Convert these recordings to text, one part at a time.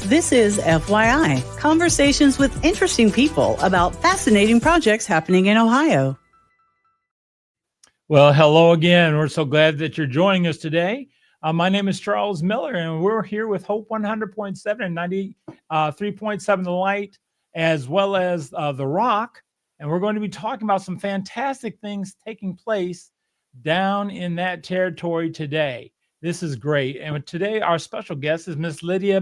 This is FYI, conversations with interesting people about fascinating projects happening in Ohio. Well, hello again. We're so glad that you're joining us today. My name is Charles Miller, and we're here with Hope 100.7 and 93.7 The Light, as well as The Rock. And we're going to be talking about some fantastic things taking place down in that territory today. This is great. And today, our special guest is Miss Lydia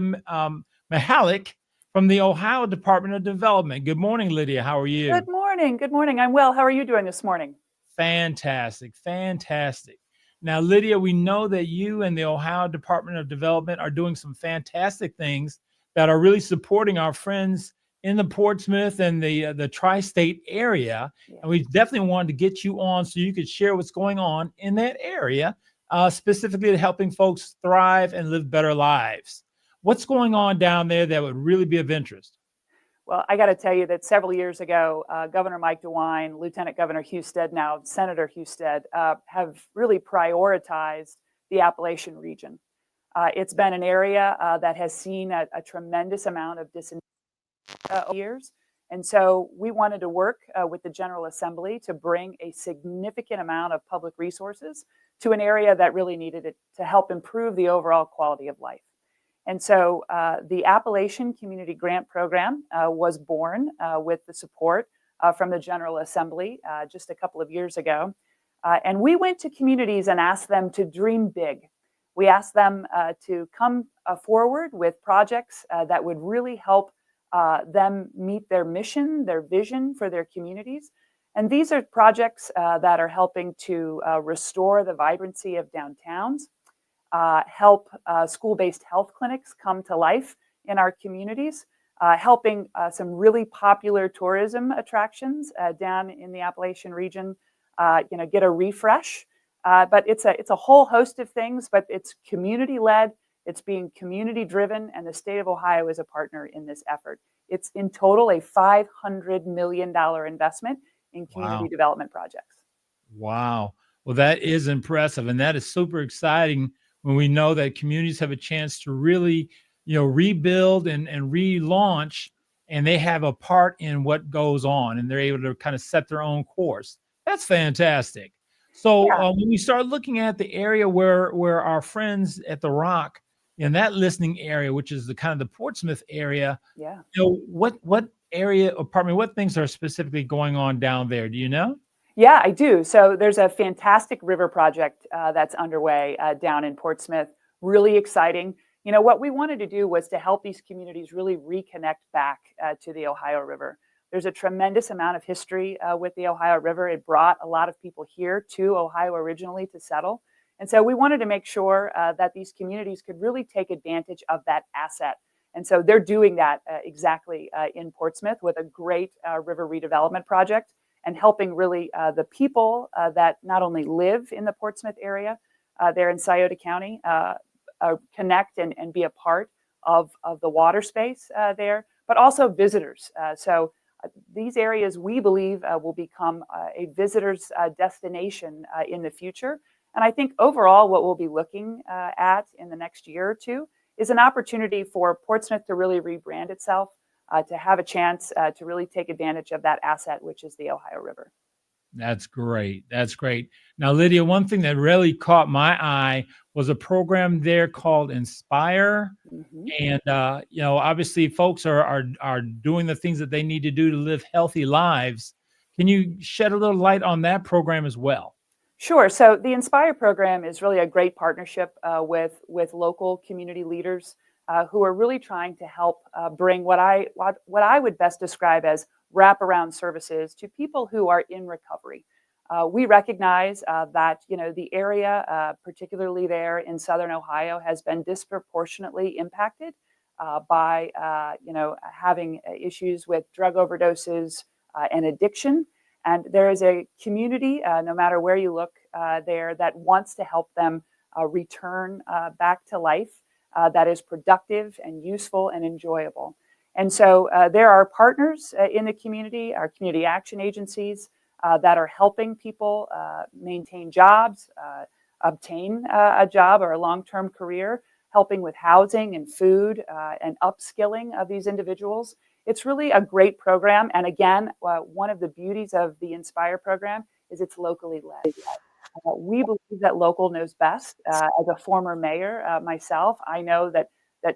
Mihalik from the Ohio Department of Development. Good morning, Lydia. How are you? Good morning. Good morning. I'm well. How are you doing this morning? Fantastic. Now, Lydia, we know that you and the Ohio Department of Development are doing some fantastic things that are really supporting our friends in the Portsmouth and the tri-state area. Yeah. And we definitely wanted to get you on so you could share what's going on in that area, specifically to helping folks thrive and live better lives. What's going on down there that would really be of interest? Well, I got to tell you that several years ago, Governor Mike DeWine, Lieutenant Governor Husted, now Senator Husted, have really prioritized the Appalachian region. It's been an area that has seen a tremendous amount of disinvestment over years. And so we wanted to work with the General Assembly to bring a significant amount of public resources to an area that really needed it to help improve the overall quality of life. And so the Appalachian Community Grant Program was born with the support from the General Assembly just a couple of years ago. And we went to communities and asked them to dream big. We asked them to come forward with projects that would really help them meet their mission, their vision for their communities. And these are projects that are helping to restore the vibrancy of downtowns, help school-based health clinics come to life in our communities, helping some really popular tourism attractions down in the Appalachian region, get a refresh. But it's a whole host of things, but it's community-led, it's being community-driven, and the state of Ohio is a partner in this effort. It's in total a $500 million investment in community development projects. Wow. Well, that is impressive, and that is super exciting when we know that communities have a chance to really, rebuild and relaunch, and they have a part in what goes on, and they're able to kind of set their own course. That's fantastic. So when we start looking at the area where our friends at the Rock, in that listening area, which is the kind of the Portsmouth area, what area, or pardon me, what things are specifically going on down there? Do you know? Yeah, I do. So there's a fantastic river project that's underway down in Portsmouth. Really exciting. What we wanted to do was to help these communities really reconnect back to the Ohio River. There's a tremendous amount of history with the Ohio River. It brought a lot of people here to Ohio originally to settle. And so we wanted to make sure that these communities could really take advantage of that asset. And so they're doing that exactly in Portsmouth with a great river redevelopment project, and helping really the people that not only live in the Portsmouth area, there in Scioto County, connect and be a part of the water space there, but also visitors. So these areas, we believe, will become a visitor's destination in the future. And I think overall what we'll be looking at in the next year or two is an opportunity for Portsmouth to really rebrand itself, to have a chance to really take advantage of that asset, which is the Ohio River. That's great. That's great. Now, Lydia, one thing that really caught my eye was a program there called Inspire. Mm-hmm. And, obviously folks are doing the things that they need to do to live healthy lives. Can you shed a little light on that program as well? Sure. So the Inspire program is really a great partnership with local community leaders who are really trying to help bring what I would best describe as wraparound services to people who are in recovery. We recognize that the area, particularly there in Southern Ohio, has been disproportionately impacted by having issues with drug overdoses and addiction. And there is a community, no matter where you look there, that wants to help them return back to life that is productive and useful and enjoyable. And so there are partners in the community, our community action agencies that are helping people maintain jobs, obtain a job or a long-term career, helping with housing and food and upskilling of these individuals. It's really a great program. And again, one of the beauties of the Inspire program is it's locally led. We believe that local knows best. As a former mayor myself, I know that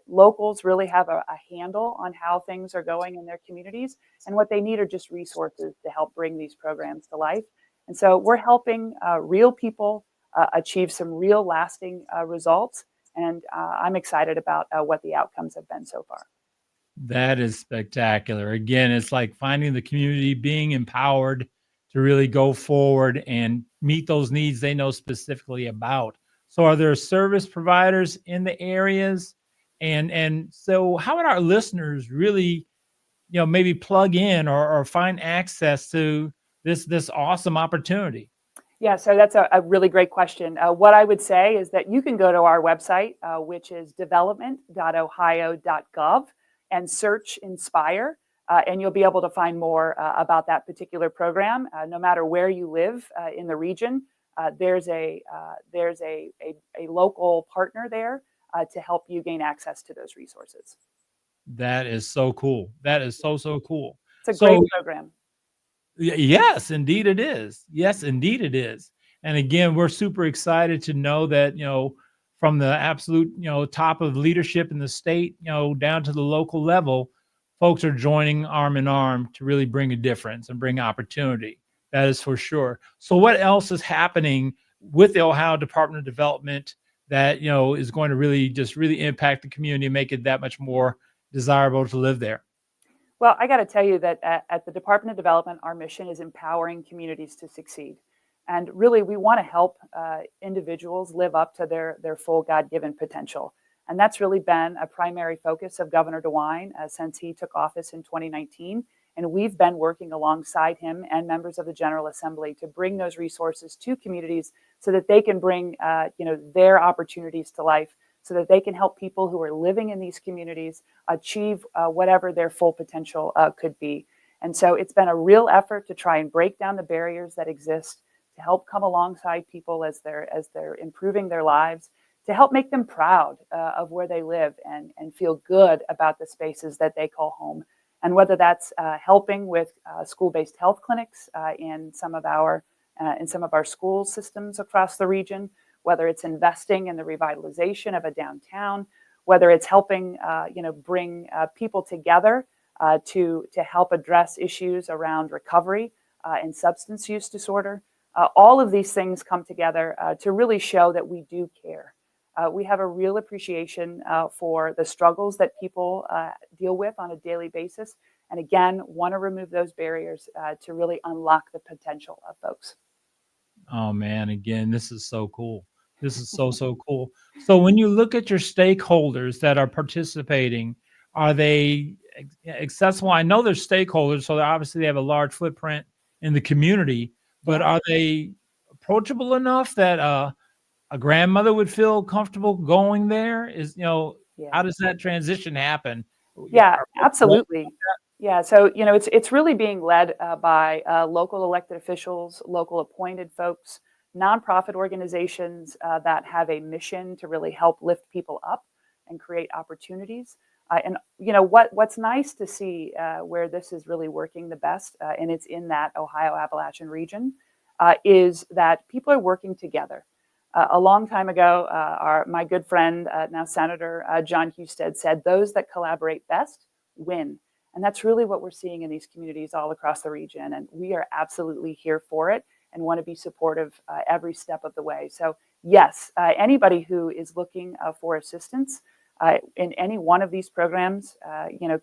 locals really have a handle on how things are going in their communities, and what they need are just resources to help bring these programs to life. And so we're helping real people achieve some real lasting results, and I'm excited about what the outcomes have been so far. That is spectacular. Again, it's like finding the community, being empowered to really go forward and meet those needs they know specifically about. So are there service providers in the areas? And so how would our listeners really, maybe plug in or find access to this awesome opportunity? Yeah, so that's a really great question. What I would say is that you can go to our website, which is development.ohio.gov, and search Inspire, and you'll be able to find more about that particular program. No matter where you live in the region, there's a local partner there to help you gain access to those resources. That is so cool. That is so cool. It's a great So program. Yes, indeed it is. Yes, indeed it is. And again, we're super excited to know that, from the absolute, top of leadership in the state, down to the local level, folks are joining arm in arm to really bring a difference and bring opportunity. That is for sure. So what else is happening with the Ohio Department of Development that, is going to really impact the community and make it that much more desirable to live there? Well, I got to tell you that at the Department of Development, our mission is empowering communities to succeed. And really, we want to help individuals live up to their full God-given potential. And that's really been a primary focus of Governor DeWine since he took office in 2019. And we've been working alongside him and members of the General Assembly to bring those resources to communities so that they can bring their opportunities to life, so that they can help people who are living in these communities achieve whatever their full potential could be. And so it's been a real effort to try and break down the barriers that exist, to help come alongside people as they're improving their lives, to help make them proud of where they live and feel good about the spaces that they call home. And whether that's helping with school-based health clinics in some of our school systems across the region, whether it's investing in the revitalization of a downtown, whether it's helping bring people together to help address issues around recovery and substance use disorder. All of these things come together to really show that we do care. We have a real appreciation for the struggles that people deal with on a daily basis, and again, want to remove those barriers to really unlock the potential of folks. Oh man, again, this is so cool. This is so cool. So when you look at your stakeholders that are participating, are they accessible? I know they're stakeholders, so obviously they have a large footprint in the community, but are they approachable enough that a grandmother would feel comfortable going there? How does that transition happen? Yeah, absolutely. Yeah, so it's really being led by local elected officials, local appointed folks, nonprofit organizations that have a mission to really help lift people up and create opportunities. And what's nice to see where this is really working the best, and it's in that Ohio Appalachian region, is that people are working together. A long time ago, my good friend, now Senator John Husted, said, "Those that collaborate best win." And that's really what we're seeing in these communities all across the region. And we are absolutely here for it and want to be supportive every step of the way. So yes, anybody who is looking for assistance in any one of these programs,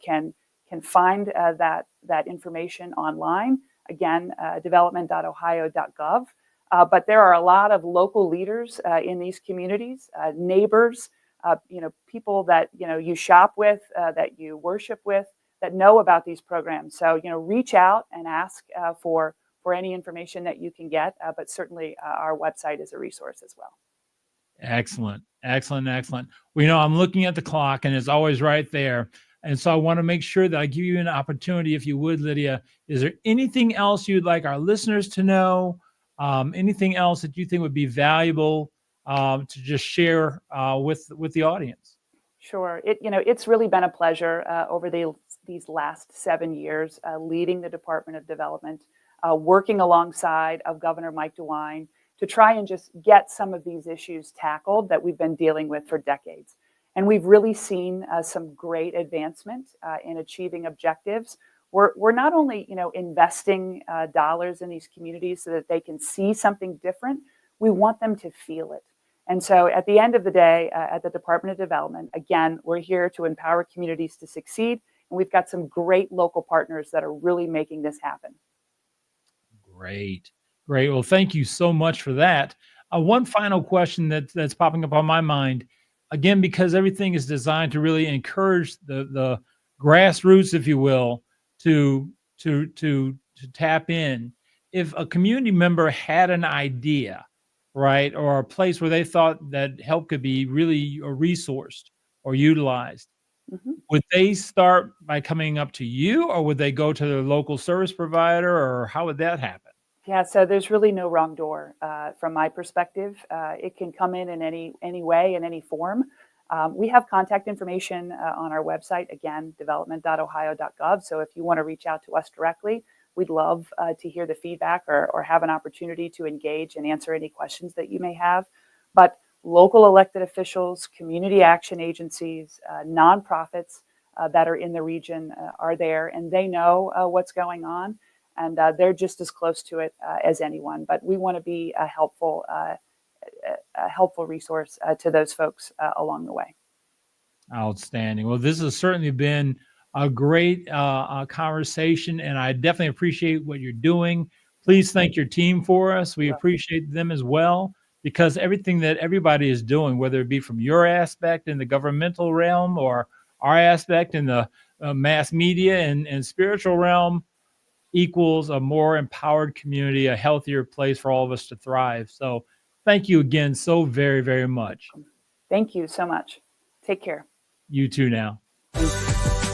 can find that information online. Again, development.ohio.gov. But there are a lot of local leaders in these communities, neighbors, people that you shop with, that you worship with, that know about these programs. So reach out and ask for any information that you can get. But certainly our website is a resource as well. Excellent. Well, I'm looking at the clock and it's always right there. And so I want to make sure that I give you an opportunity, if you would, Lydia. Is there anything else you'd like our listeners to know? Anything else that you think would be valuable to just share with the audience. Sure. It's really been a pleasure over these last 7 years leading the Department of Development, working alongside of Governor Mike DeWine to try and just get some of these issues tackled that we've been dealing with for decades. And we've really seen some great advancement in achieving objectives. We're not only investing dollars in these communities so that they can see something different, we want them to feel it. And so at the end of the day, at the Department of Development, again, we're here to empower communities to succeed. And we've got some great local partners that are really making this happen. Great. Great. Well, thank you so much for that. One final question that's popping up on my mind, again, because everything is designed to really encourage the grassroots, if you will, to tap in. If a community member had an idea, right, or a place where they thought that help could be really resourced or utilized, would they start by coming up to you, or would they go to their local service provider, or how would that happen? Yeah, so there's really no wrong door from my perspective. It can come in any way, in any form. We have contact information on our website, again, development.ohio.gov. So if you want to reach out to us directly, we'd love to hear the feedback or have an opportunity to engage and answer any questions that you may have. But local elected officials, community action agencies, nonprofits that are in the region are there, and they know what's going on. And they're just as close to it as anyone. But we want to be a helpful resource to those folks along the way. Outstanding. Well, this has certainly been a great conversation, and I definitely appreciate what you're doing. Please thank your team for us. We appreciate them as well, because everything that everybody is doing, whether it be from your aspect in the governmental realm or our aspect in the mass media and spiritual realm, equals a more empowered community, a healthier place for all of us to thrive. So thank you again so very, very much. Thank you so much. Take care. You too now. Thank you.